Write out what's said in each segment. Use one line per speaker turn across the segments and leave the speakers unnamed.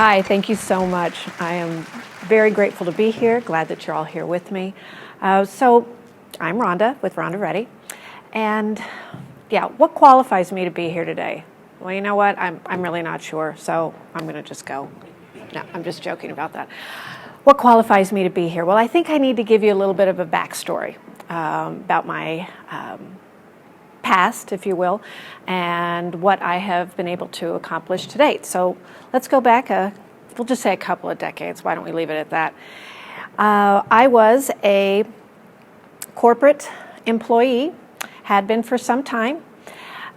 Hi, thank you so much. I am very grateful to be here. Glad that you're all here with me. So I'm Rhonda with RondaReady. And yeah, what qualifies me to be here today? Well, you know what? I'm really not sure, so I'm going to just go. No, I'm just joking about that. What qualifies me to be here? Well, I think I need to give you a little bit of a backstory about my past, if you will, and what I have been able to accomplish to date. So let's go back, we'll just say a couple of decades. Why don't we leave it at that? I was a corporate employee, had been for some time,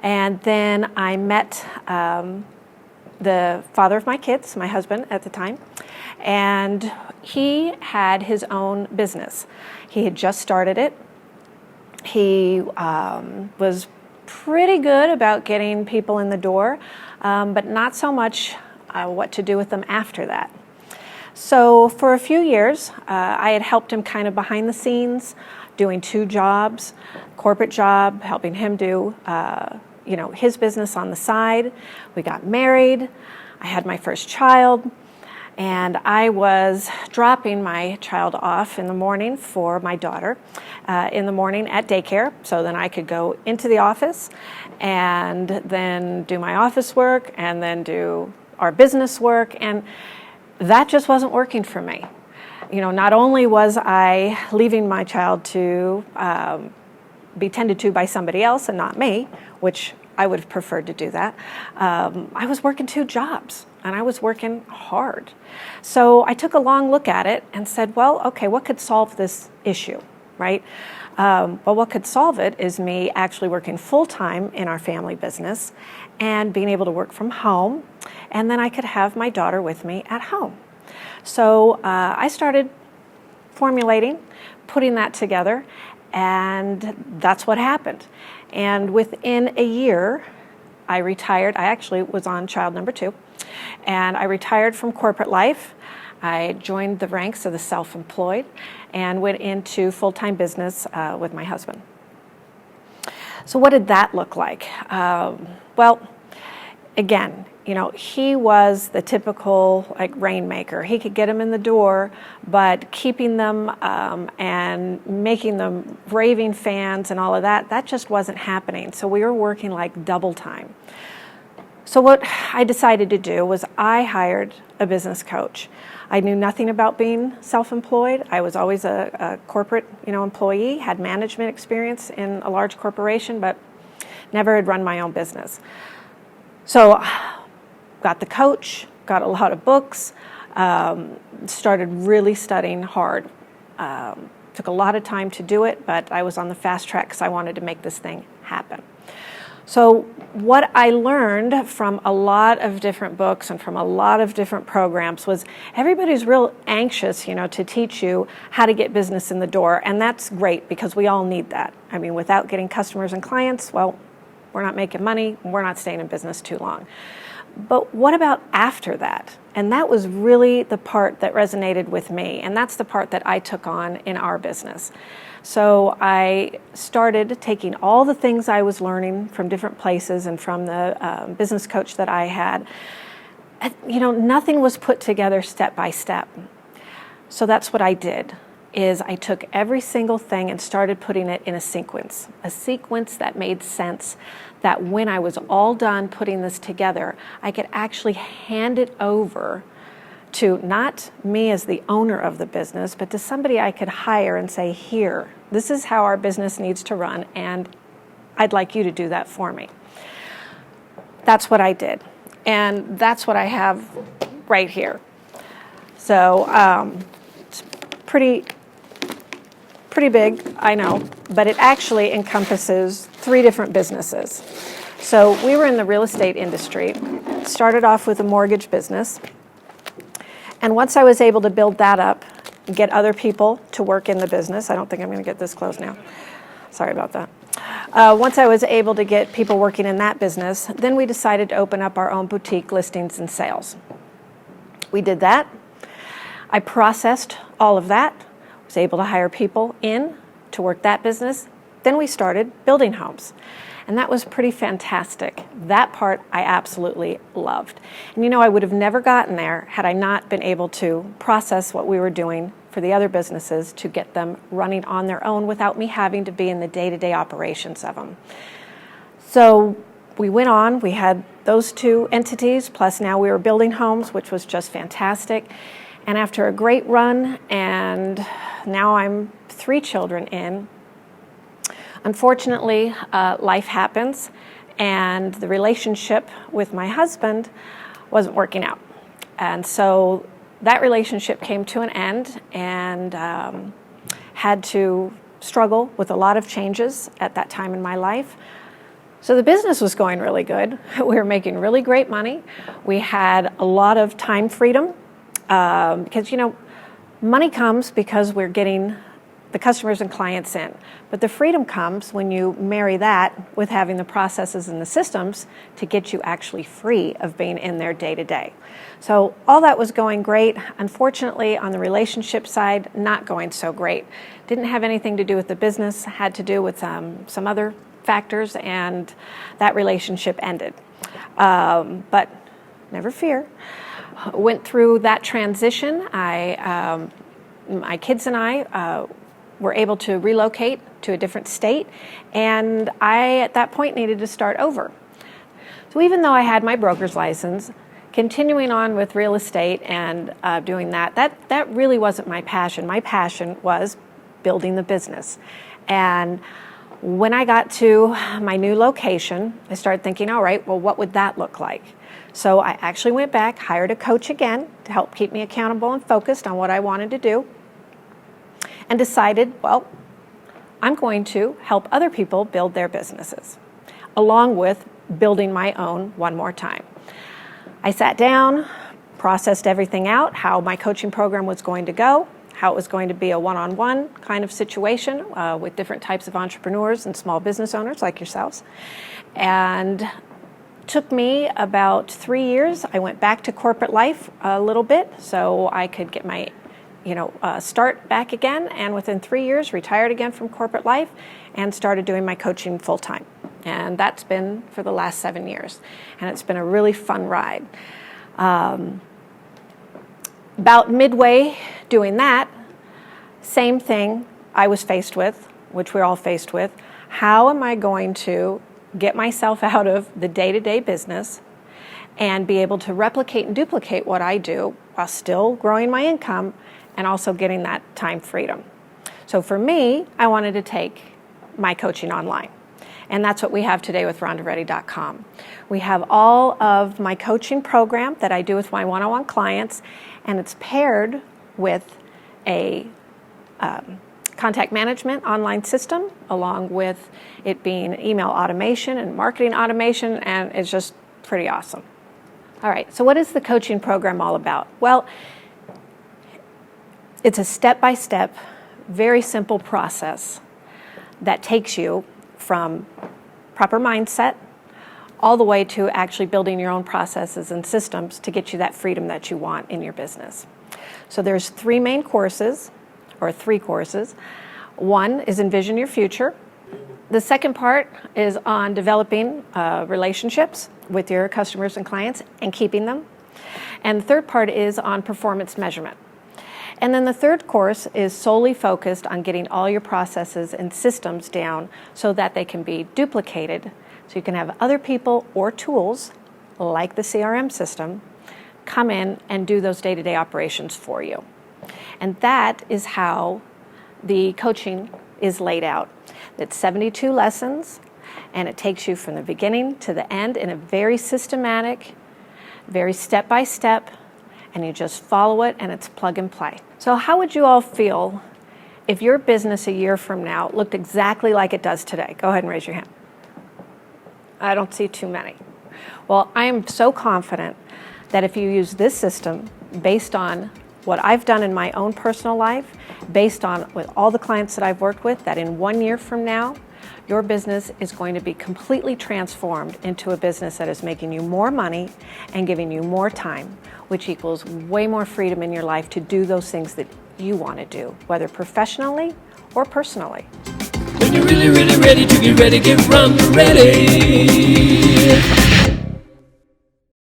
and then I met the father of my kids, my husband at the time, and he had his own business. He had just started it. He was pretty good about getting people in the door, but not so much what to do with them after that. So for a few years, I had helped him kind of behind the scenes, doing two jobs, corporate job, helping him do his business on the side. We got married. I had my first child. And I was dropping my child off in the morning for my daughter in the morning at daycare, so then I could go into the office and then do my office work and then do our business work, and that just wasn't working for me. You know, not only was I leaving my child to be tended to by somebody else and not me, which I would have preferred to do that, I was working two jobs. And I was working hard. So I took a long look at it and said, well, okay, what could solve this issue, right? Well, what could solve it is me actually working full-time in our family business and being able to work from home, and then I could have my daughter with me at home. So I started formulating, putting that together, and that's what happened. And within a year, I retired. I actually was on child number 2. And I retired from corporate life. I joined the ranks of the self-employed and went into full-time business with my husband. So what did that look like? Well, again, you know, he was the typical rainmaker. He could get them in the door, but keeping them and making them raving fans and all of that, that just wasn't happening. So we were working like double time. So what I decided to do was I hired a business coach. I knew nothing about being self-employed. I was always a corporate, employee, had management experience in a large corporation, but never had run my own business. So got the coach, got a lot of books, started really studying hard. Took a lot of time to do it, but I was on the fast track because I wanted to make this thing happen. So what I learned from a lot of different books and from a lot of different programs was everybody's real anxious, to teach you how to get business in the door. And that's great because we all need that. I mean, without getting customers and clients, well, we're not making money. We're not staying in business too long. But what about after that? And that was really the part that resonated with me. And that's the part that I took on in our business. So I started taking all the things I was learning from different places and from the business coach that I had. Nothing was put together step by step. So that's what I did, is I took every single thing and started putting it in a sequence that made sense, that when I was all done putting this together, I could actually hand it over to not me as the owner of the business, but to somebody I could hire and say, here, this is how our business needs to run, and I'd like you to do that for me. That's what I did. And that's what I have right here. So it's pretty big, I know, but it actually encompasses 3 different businesses. So we were in the real estate industry, started off with a mortgage business. And once I was able to build that up and get other people to work in the business, I don't think I'm going to get this close now. Sorry about that. Once I was able to get people working in that business, then we decided to open up our own boutique listings and sales. We did that. I processed all of that, was able to hire people in to work that business. Then we started building homes. And that was pretty fantastic. That part I absolutely loved. And I would have never gotten there had I not been able to process what we were doing for the other businesses to get them running on their own without me having to be in the day-to-day operations of them. So we went on, we had those two entities, plus now we were building homes, which was just fantastic. And after a great run, and now I'm 3 children in, unfortunately, life happens, and the relationship with my husband wasn't working out. And so that relationship came to an end, and had to struggle with a lot of changes at that time in my life. So the business was going really good. We were making really great money. We had a lot of time freedom because, money comes because we're getting the customers and clients in. But the freedom comes when you marry that with having the processes and the systems to get you actually free of being in there day to day. So all that was going great. Unfortunately, on the relationship side, not going so great. Didn't have anything to do with the business, had to do with some other factors, and that relationship ended. But never fear. Went through that transition. My kids and I were able to relocate to a different state, and I, at that point, needed to start over. So even though I had my broker's license, continuing on with real estate and doing that really wasn't my passion. My passion was building the business. And when I got to my new location, I started thinking, all right, well, what would that look like? So I actually went back, hired a coach again to help keep me accountable and focused on what I wanted to do, and decided, well, I'm going to help other people build their businesses, along with building my own one more time. I sat down, processed everything out, how my coaching program was going to go, how it was going to be a one-on-one kind of situation with different types of entrepreneurs and small business owners like yourselves. And took me about 3 years. I went back to corporate life a little bit so I could get my start back again, and within 3 years retired again from corporate life and started doing my coaching full-time. And that's been for the last 7 years. And it's been a really fun ride. About midway doing that, same thing I was faced with, which we're all faced with. How am I going to get myself out of the day-to-day business and be able to replicate and duplicate what I do while still growing my income and also getting that time freedom? So for me, I wanted to take my coaching online. And that's what we have today with RondaReady.com. We have all of my coaching program that I do with my one-on-one clients, and it's paired with a contact management online system, along with it being email automation and marketing automation, and it's just pretty awesome. All right, so what is the coaching program all about? Well, it's a step-by-step, very simple process that takes you from proper mindset all the way to actually building your own processes and systems to get you that freedom that you want in your business. So there's 3 main courses, or 3 courses. One is Envision Your Future. The second part is on developing relationships with your customers and clients and keeping them. And the third part is on performance measurement. And then the third course is solely focused on getting all your processes and systems down so that they can be duplicated, so you can have other people or tools, like the CRM system, come in and do those day-to-day operations for you. And that is how the coaching is laid out. It's 72 lessons, and it takes you from the beginning to the end in a very systematic, very step-by-step, and you just follow it, and it's plug and play. So how would you all feel if your business a year from now looked exactly like it does today? Go ahead and raise your hand. I don't see too many. Well, I am so confident that if you use this system based on what I've done in my own personal life, based on with all the clients that I've worked with, that in 1 year from now, your business is going to be completely transformed into a business that is making you more money and giving you more time, which equals way more freedom in your life to do those things that you want to do, whether professionally or personally.
When you're really, really ready to get ready, get Ronda ready.